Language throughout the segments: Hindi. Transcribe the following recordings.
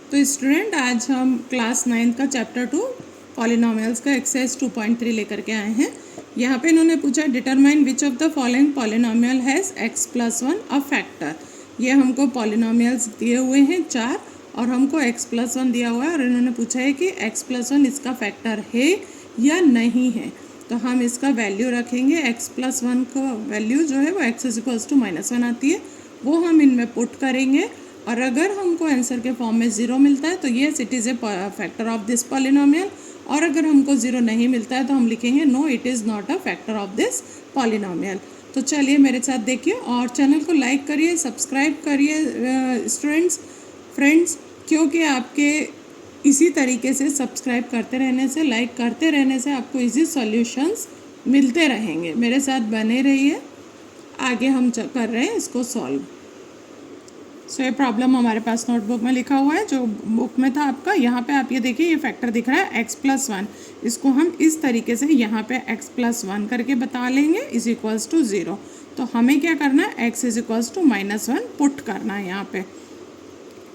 तो स्टूडेंट आज हम क्लास 9 का चैप्टर 2 पॉलिनोमियल्स का एक्सरसाइज 2.3 लेकर के आए हैं। यहाँ पे इन्होंने पूछा determine which of the following polynomial has x + 1 a factor. ये हमको पॉलिनोमियल्स दिए हुए हैं 4 और हमको x + 1 दिया हुआ है और इन्होंने पूछा है कि x + 1 इसका फैक्टर है या नहीं है। तो हम इसका वैल्यू रखेंगे। x + 1 का वैल्यू जो है वो x = -1 आती है, वो हम इनमें पुट करेंगे और अगर हमको आंसर के फॉर्म में 0 मिलता है तो yes it is a factor of this polynomial, और अगर हमको 0 नहीं मिलता है तो हम लिखेंगे no it is not a factor of this polynomial. तो चलिए मेरे साथ देखिए और चैनल को लाइक करिए, सब्सक्राइब करिए स्टूडेंट्स, फ्रेंड्स, क्योंकि आपके इसी तरीके से सब्सक्राइब करते रहने से, लाइक करते रहने से आपको इजी सॉल्यूशंस मिलते रहेंगे। मेरे साथ बने रहिए, आगे हम कर रहे हैं इसको सॉल्व। सो ये प्रॉब्लम हमारे पास नोटबुक में लिखा हुआ है, जो बुक में था आपका। यहाँ पे आप ये देखिए, ये फैक्टर दिख रहा है x + 1। इसको हम इस तरीके से यहाँ पे x + 1 करके बता लेंगे = 0। तो हमें क्या करना है, x = -1 पुट करना है यहाँ पे।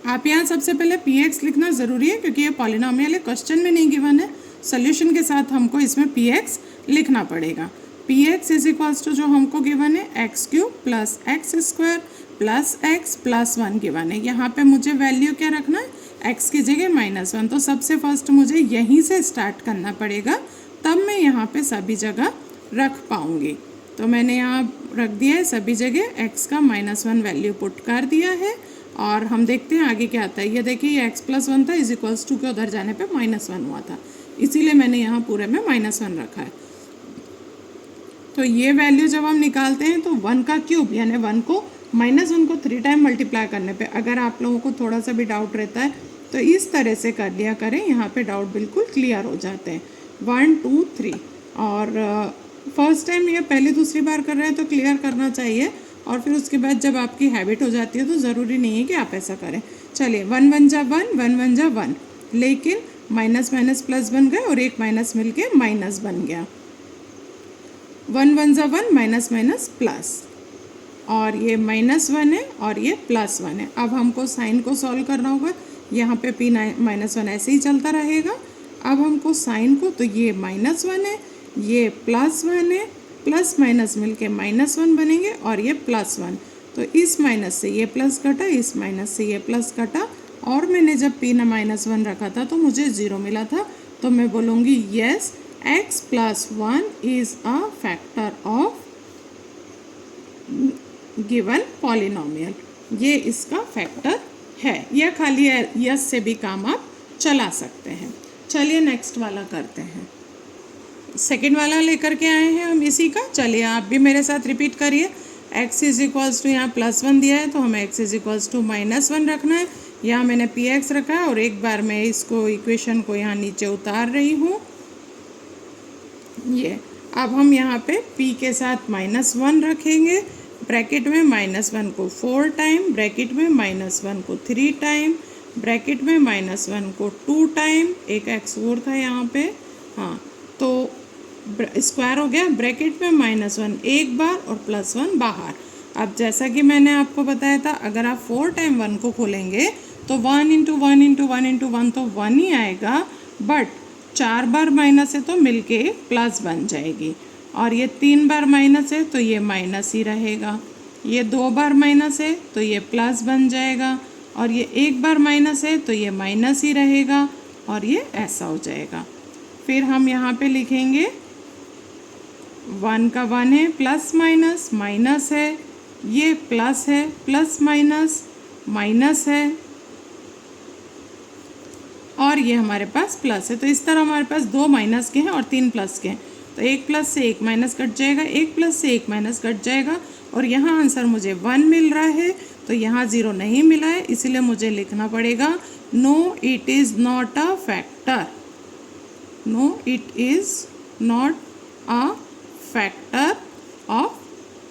आप यहाँ सबसे पहले px लिखना ज़रूरी है क्योंकि ये पॉलिनोमियल है, क्वेश्चन में नहीं गिवन है। सोल्यूशन के साथ हमको इसमें px लिखना पड़ेगा। px = जो हमको गिवन है x³ + x² + x + 1 गिवन है। यहाँ पे मुझे वैल्यू क्या रखना है, x की जगह -1। तो सबसे फर्स्ट मुझे यहीं से स्टार्ट करना पड़ेगा, तब मैं यहाँ पे सभी जगह रख पाऊँगी। तो मैंने यहाँ रख दिया है सभी जगह, x का -1 वैल्यू पुट कर दिया है और हम देखते हैं आगे क्या आता है। ये देखिए, ये x + 1 था = के उधर जाने पे -1 हुआ था, इसीलिए मैंने यहाँ पूरे में -1 रखा है। तो ये वैल्यू जब हम निकालते हैं तो 1 का क्यूब यानी 1 को -1 को 3 टाइम मल्टीप्लाई करने पे, अगर आप लोगों को थोड़ा सा भी डाउट रहता है तो इस तरह से कर लिया करें, यहाँ पे डाउट बिल्कुल क्लियर हो जाते हैं। 1 2 3 और फर्स्ट टाइम या पहली दूसरी बार कर रहे हैं तो क्लियर करना चाहिए, और फिर उसके बाद जब आपकी हैबिट हो जाती है तो ज़रूरी नहीं है कि आप ऐसा करें। चलिए 1 1 जा 1, 1 1 जा 1, लेकिन माइनस माइनस प्लस बन गए और एक माइनस मिल के माइनस बन गया। 1 1 जा 1, माइनस माइनस प्लस, और ये -1 है और ये +1 है। अब हमको साइन को सॉल्व करना होगा। यहाँ पे p -1 ऐसे ही चलता रहेगा। अब हमको साइन को, तो ये -1 है, ये +1 है, प्लस माइनस मिलके -1 बनेंगे और ये +1। तो इस माइनस से ये प्लस कटा, इस माइनस से ये प्लस कटा, और मैंने जब p -1 रखा था तो मुझे 0 मिला था। तो मैं बोलूँगी yes x + 1 is a factor of given polynomial. ये इसका फैक्टर है, या खाली यस से भी काम आप चला सकते हैं। चलिए नेक्स्ट वाला करते हैं। सेकंड वाला लेकर के आए हैं हम इसी का। चलिए आप भी मेरे साथ रिपीट करिए। x = यहाँ +1 दिया है तो हमें x = -1 रखना है। यहाँ मैंने px रखा है और एक बार मैं इसको इक्वेशन को यहाँ नीचे उतार रही हूँ। ये अब हम यहाँ पे p के साथ -1 रखेंगे, ब्रैकेट में -1 को 4 टाइम, ब्रैकेट में -1 को 3 टाइम, ब्रैकेट में -1 को 2 टाइम, एक x और था यहाँ पे, हाँ, तो स्क्वायर हो गया। ब्रैकेट में -1 एक बार और +1 बाहर। अब जैसा कि मैंने आपको बताया था, अगर आप 4 टाइम 1 को खोलेंगे तो 1 × 1 × 1 × 1 तो 1 ही आएगा, बट 4 बार माइनस है तो मिलके प्लस बन जाएगी, और ये 3 बार माइनस है तो ये माइनस ही रहेगा, ये 2 बार माइनस है तो ये प्लस बन जाएगा, और ये 1 बार माइनस है तो ये माइनस ही रहेगा, और ये ऐसा हो जाएगा। फिर हम यहाँ पे लिखेंगे 1 का 1 है, प्लस माइनस माइनस है, ये प्लस है, प्लस माइनस माइनस है, और ये हमारे पास प्लस है। तो इस तरह हमारे पास 2 माइनस के हैं और 3 प्लस के हैं, तो 1 प्लस से 1 माइनस कट जाएगा, 1 प्लस से 1 माइनस कट जाएगा, और यहाँ आंसर मुझे 1 मिल रहा है, तो यहाँ 0 नहीं मिला है, इसीलिए मुझे लिखना पड़ेगा no it is not a factor, no it is not a factor of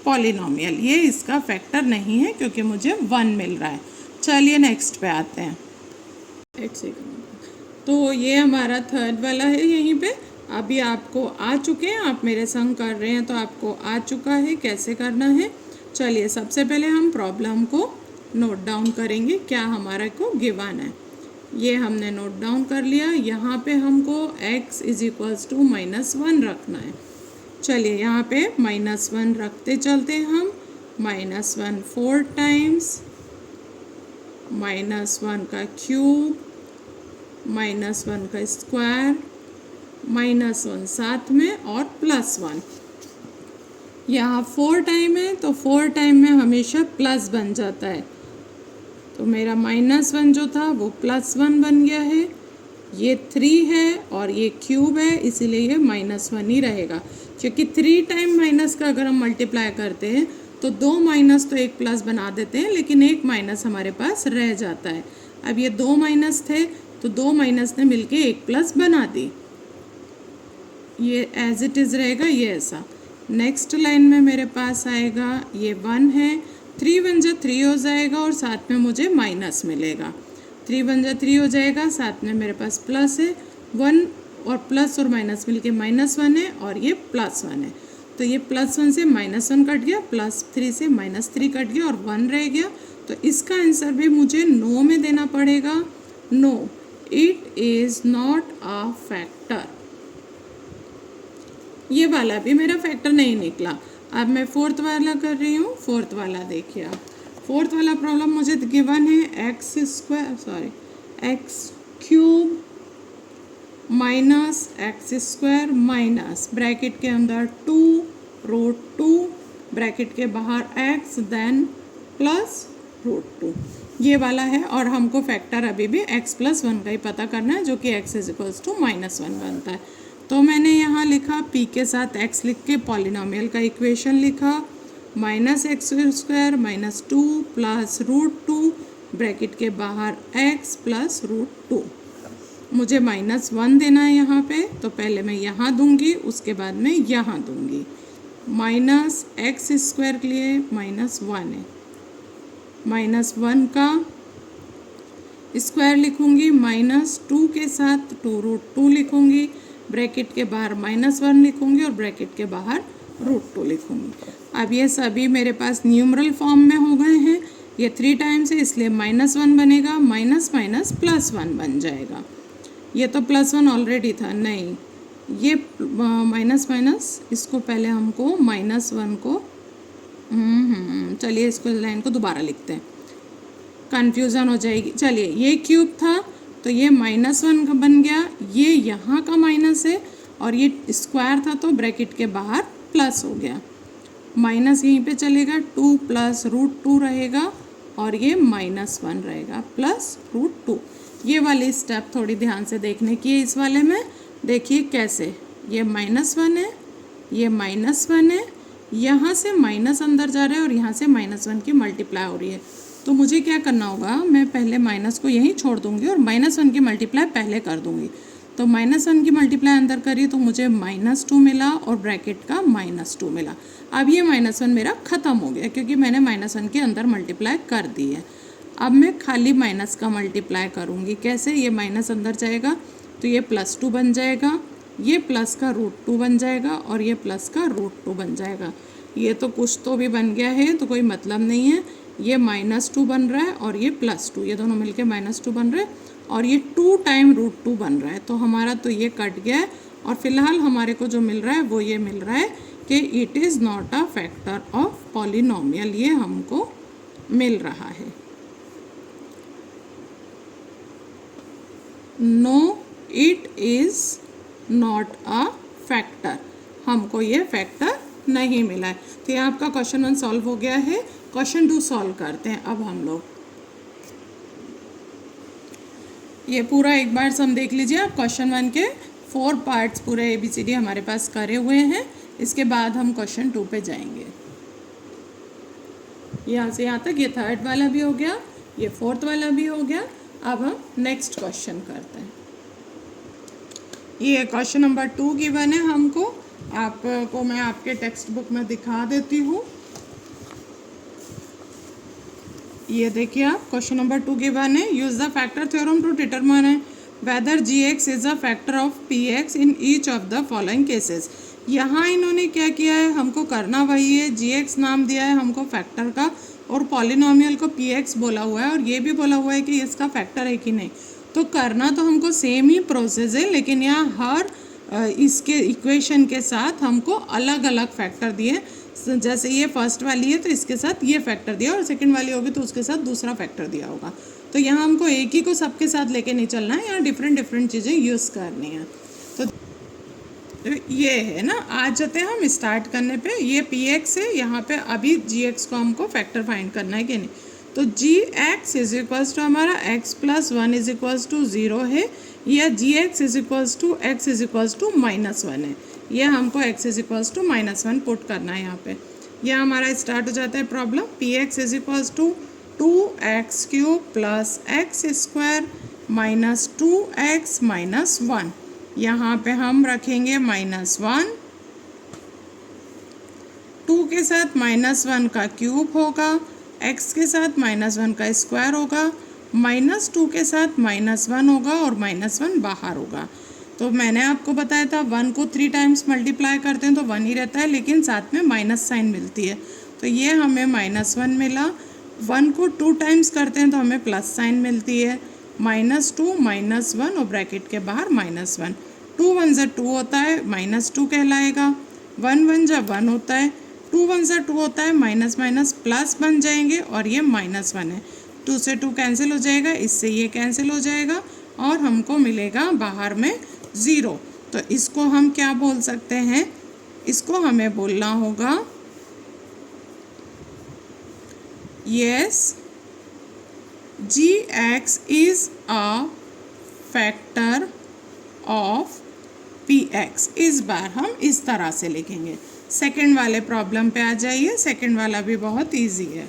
polynomial. ये इसका फैक्टर नहीं है क्योंकि मुझे 1 मिल रहा है। चलिए नेक्स्ट पे आते हैं। एक सेकंड। तो ये हमारा थर्ड वाला है, यहीं पे अभी आपको आ चुके हैं, आप मेरे संग कर रहे हैं तो आपको आ चुका है कैसे करना है। चलिए सबसे पहले हम प्रॉब्लम को नोट डाउन करेंगे, क्या हमारा को गिवन है। ये हमने नोट डाउन कर लिया। यहाँ पे हमको x इज इक्वल्स टू -1 रखना है। चलिए यहाँ पे -1 रखते चलते हम। -1 4 टाइम्स, -1 का क्यूब, -1 का स्क्वायर, -1 साथ में और +1। यहाँ 4 टाइम है तो 4 टाइम में हमेशा प्लस बन जाता है, तो मेरा -1 जो था वो +1 बन गया है। ये 3 है और ये क्यूब है, इसीलिए ये -1 ही रहेगा, क्योंकि 3 टाइम माइनस का अगर हम मल्टीप्लाई करते हैं तो 2 माइनस तो एक प्लस बना देते हैं, लेकिन एक माइनस हमारे पास रह जाता है। अब ये 2 माइनस थे तो 2 माइनस ने मिलके एक प्लस बना दी। ये एज इट इज़ रहेगा, ये ऐसा। नेक्स्ट लाइन में मेरे पास आएगा ये 1 है, 3 1 जा 3 हो जाएगा और साथ में मुझे माइनस मिलेगा। 3 1 जा 3 हो जाएगा, साथ में मेरे पास प्लस है, 1 और प्लस और माइनस मिलके -1 है और ये +1 है। तो ये +1 से -1 कट गया, +3 से -3 कट गया और 1 रह गया। तो इसका आंसर भी मुझे नो में देना पड़ेगा। No, it is not a factor. ये वाला भी मेरा फैक्टर नहीं निकला। अब मैं फोर्थ वाला कर रही हूँ। फोर्थ वाला देखिए आप, फोर्थ वाला प्रॉब्लम मुझे गिवन है x³ minus x² minus bracket के अंदर 2√2 ब्रैकेट के बाहर x देन +√2, ये वाला है। और हमको फैक्टर अभी भी x+1 का ही पता करना है, जो कि x इज इक्वल्स टू -1 बनता है। तो मैंने यहाँ लिखा p के साथ x लिख के पॉलिनोमियल का इक्वेशन लिखा, -x² - 2 +√2 ब्रैकेट के बाहर x +√2। मुझे -1 देना है यहाँ पे, तो पहले मैं यहाँ दूंगी, उसके बाद मैं यहाँ दूंगी। -x² के लिए -1 है, -1 का स्क्वायर लिखूंगी, -2 के साथ 2√2 लिखूंगी, ब्रैकेट के बाहर -1 लिखूंगी और ब्रैकेट के बाहर √2 लिखूंगी। अब ये सभी मेरे पास न्यूमरल फॉर्म में हो गए हैं। ये 3 टाइम्स है, इसलिए -1 बनेगा, माइनस माइनस +1 बन जाएगा। ये तो +1 ऑलरेडी था, नहीं ये माइनस माइनस, इसको पहले हमको -1 को चलिए इसको लाइन को दोबारा लिखते हैं, कन्फ्यूज़न हो जाएगी। चलिए ये क्यूब था तो ये -1 का बन गया, ये यहाँ का माइनस है और ये स्क्वायर था तो ब्रैकेट के बाहर प्लस हो गया, माइनस यहीं पे चलेगा, 2 +√2 रहेगा और ये -1 रहेगा +√2। ये वाली स्टेप थोड़ी ध्यान से देखने की है। इस वाले में देखिए कैसे, ये -1 है, ये -1 है, यहाँ से माइनस अंदर जा रहा है और यहाँ से -1 की मल्टीप्लाई हो रही है। तो मुझे क्या करना होगा, मैं पहले माइनस को यहीं छोड़ दूंगी और -1 की मल्टीप्लाई पहले कर दूंगी। तो -1 की मल्टीप्लाई अंदर करी तो मुझे -2 मिला और ब्रैकेट का -2 मिला। अब ये -1 मेरा ख़त्म हो गया क्योंकि मैंने -1 के अंदर मल्टीप्लाई कर दी है। अब मैं खाली माइनस का मल्टीप्लाई करूँगी। कैसे, ये माइनस अंदर जाएगा तो ये +2 बन जाएगा, ये प्लस का √2 बन जाएगा और ये प्लस का √2 बन जाएगा। ये तो कुछ तो भी बन गया है, तो कोई मतलब नहीं है। ये -2 बन रहा है और ये +2, ये दोनों मिलके -2 बन रहे हैं और ये 2 टाइम √2 बन रहा है। तो हमारा तो ये कट गया है और फिलहाल हमारे को जो मिल रहा है वो ये मिल रहा है कि it is not a factor of polynomial, ये हमको मिल रहा है। No, it is not a factor, हमको ये फैक्टर नहीं मिला है। तो ये आपका क्वेश्चन 1 सॉल्व हो गया है। क्वेश्चन 2 सॉल्व करते हैं अब हम लोग। ये पूरा एक बार सम देख लीजिए आप। क्वेश्चन 1 के 4 पार्ट्स पूरे ABCD हमारे पास करे हुए हैं। इसके बाद हम क्वेश्चन 2 पे जाएंगे। यहाँ से यहाँ तक ये 3rd वाला भी हो गया, ये 4th वाला भी हो गया। अब हम नेक्स्ट क्वेश्चन करते हैं। ये क्वेश्चन नंबर 2 गिवन है हमको, आपको मैं आपके टेक्स्ट बुक में दिखा देती हूँ। ये देखिए आप, क्वेश्चन नंबर 2 गिवन है, use the factor theorem to determine whether gx is a factor of px in each of the following cases. यहाँ इन्होंने क्या किया है, हमको करना वही है, gx नाम दिया है हमको फैक्टर का और पॉलिनोमियल को px बोला हुआ है और ये भी बोला हुआ है कि इसका फैक्टर है कि नहीं। तो तो करना तो हमको सेम ही प्रोसेस है, लेकिन यहाँ हर इसके इक्वेशन के साथ हमको अलग अलग फैक्टर दिए। जैसे ये फर्स्ट वाली है तो इसके साथ ये फैक्टर दिया, और सेकंड वाली होगी तो उसके साथ दूसरा फैक्टर दिया होगा। तो यहाँ हमको एक ही को सबके साथ लेके नहीं चलना है, यहाँ डिफरेंट डिफरेंट चीज़ें यूज़ करनी है। तो ये है ना, आ जाते हैं हम स्टार्ट करने पे। ये पी एक्स है, यहाँ पे अभी जी एक्स को हमको फैक्टर फाइंड करना है कि नहीं। तो g x is equals to हमारा x plus one is equals to zero है, या g x is equals to x is equals to minus one है। यह हमको x is equals to minus one put करना है यहाँ पे। यह हमारा स्टार्ट हो जाता है problem. P X is equals to 2x³ plus X square minus 2x minus 1। यहाँ पे हम रखेंगे -1, 2 के साथ -1 का क्यूब होगा, x के साथ -1 का स्क्वायर होगा, -2 के साथ -1 होगा और -1 बाहर होगा। तो मैंने आपको बताया था 1 को 3 टाइम्स मल्टीप्लाई करते हैं तो 1 ही रहता है, लेकिन साथ में माइनस साइन मिलती है। तो ये हमें -1 मिला। 1 को 2 टाइम्स करते हैं तो हमें प्लस साइन मिलती है, -2 -1 और ब्रैकेट के बाहर -1। 2 1 जा 2 होता है, -2 कहलाएगा। 1 1 जा 1 होता है, 2 1 जा 2 होता है, माइनस माइनस प्लस बन जाएंगे और ये -1 है। 2 से 2 कैंसिल हो जाएगा, इससे ये कैंसिल हो जाएगा और हमको मिलेगा बाहर में 0। तो इसको हम क्या बोल सकते हैं, इसको हमें बोलना होगा yes G x is a factor of P X. इस बार हम इस तरह से लिखेंगे। सेकंड वाले प्रॉब्लम पे आ जाइए। सेकंड वाला भी बहुत इजी है।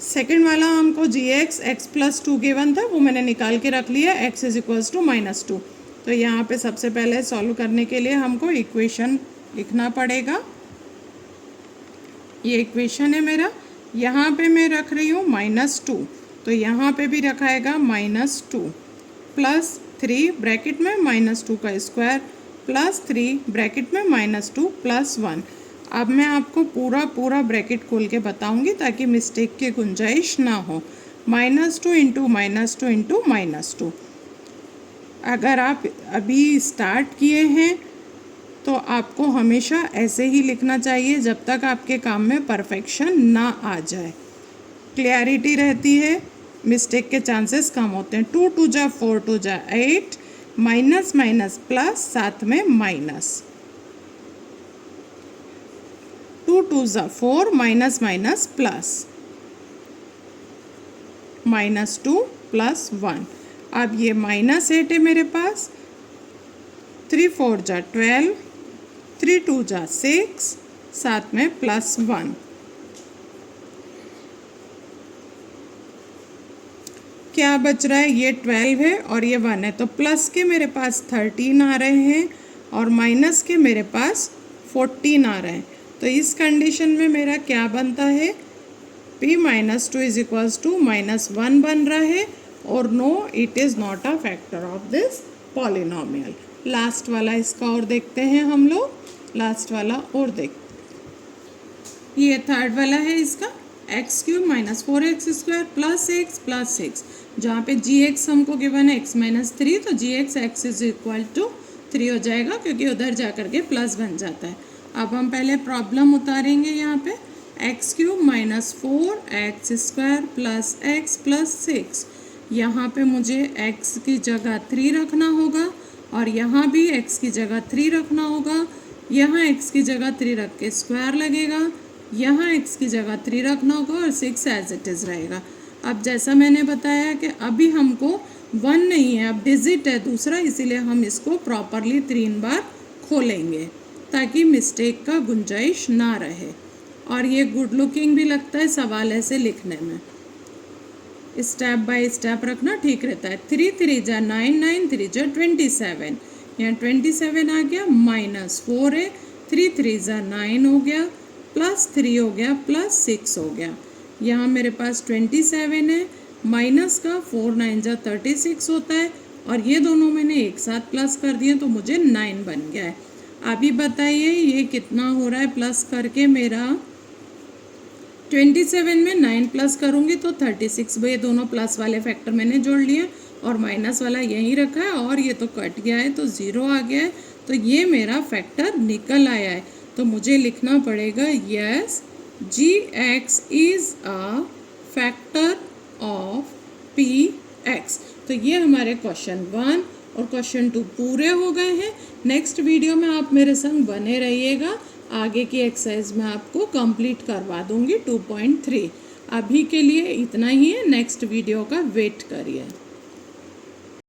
सेकंड वाला हमको जी एक्स एक्स प्लस 2 गिवन था, वो मैंने निकाल के रख लिया, एक्स इज इक्वल्स टू -2। तो यहाँ पे सबसे पहले सॉल्व करने के लिए हमको इक्वेशन लिखना पड़ेगा। ये इक्वेशन है मेरा, यहाँ पे मैं रख रही हूँ -2, तो यहाँ पे भी रखाएगा -2 प्लस 3 ब्रैकेट में -2 का स्क्वायर प्लस 3 ब्रैकेट में -2 प्लस 1। अब मैं आपको पूरा ब्रैकेट खोल के बताऊंगी ताकि मिस्टेक की गुंजाइश ना हो। -2 इंटू -2 इंटू -2। अगर आप अभी स्टार्ट किए हैं तो आपको हमेशा ऐसे ही लिखना चाहिए जब तक आपके काम में परफेक्शन ना आ जाए। क्लियरिटी रहती है, मिस्टेक के चांसेस कम होते हैं। 2 2 जा 4 2 जा 8, माइनस माइनस प्लस, साथ में माइनस, 2 2 जा 4, माइनस माइनस प्लस, -2 प्लस 1। अब ये -8 है मेरे पास, 3 4 जा 12, 3 2 जा 6, साथ में +1। क्या बच रहा है, ये 12 है और ये 1 है, तो प्लस के मेरे पास 13 आ रहे हैं और माइनस के मेरे पास 14 आ रहे हैं। तो इस कंडीशन में मेरा क्या बनता है, p - 2 इज इक्वल्स टू -1 बन रहा है, और no it is not a factor of this polynomial. Last वाला इसका और देखते हैं हम लोग, लास्ट वाला और देखते। ये थर्ड वाला है इसका, x³ - 4x² plus x plus 6, जहाँ पे gx हमको गिवन है x - 3, तो gx x is equal to 3 हो जाएगा, क्योंकि उधर जा कर के प्लस बन जाता है। अब हम पहले प्रॉब्लम उतारेंगे यहाँ पे, x³ - 4x² plus x plus 6। यहाँ पे मुझे x की जगह 3 रखना होगा और यहाँ भी x की जगह 3 रखना होगा। यहाँ x की जगह 3 रख के स्क्वायर लगेगा, यहाँ x की जगह 3 रखना होगा और 6 एज इट इज़ रहेगा। अब जैसा मैंने बताया कि अभी हमको 1 नहीं है, अब डिजिट है दूसरा, इसीलिए हम इसको प्रॉपरली 3 बार खोलेंगे ताकि मिस्टेक का गुंजाइश ना रहे। और ये गुड लुकिंग भी लगता है सवाल ऐसे लिखने में। स्टेप बाय स्टेप रखना ठीक रहता है। 3 3 जा 9, 9 3 जा 27, यहाँ 27 आ गया, -4 है, 3 3 जा 9 हो गया, +3 हो गया, +6 हो गया। यहाँ मेरे पास 27 है, माइनस का 4 9 जा 36 होता है, और ये दोनों मैंने एक साथ प्लस कर दिए तो मुझे 9 बन गया है। अभी बताइए ये कितना हो रहा है प्लस करके मेरा, 27 में 9 प्लस करूँगी तो 36, ये दोनों प्लस वाले फैक्टर मैंने जोड़ लिए और माइनस वाला यहीं रखा है और ये तो कट गया है तो 0 आ गया है, तो ये मेरा फैक्टर निकल आया है। तो मुझे लिखना पड़ेगा yes gx is a factor of px। तो ये हमारे क्वेश्चन 1 और क्वेश्चन 2 पूरे हो गए हैं। नेक्स्ट वीडियो में आप मेरे संग बने रहिएगा, आगे की एक्सरसाइज में आपको कंप्लीट करवा दूंगी 2.3। अभी के लिए इतना ही है, नेक्स्ट वीडियो का वेट करिए।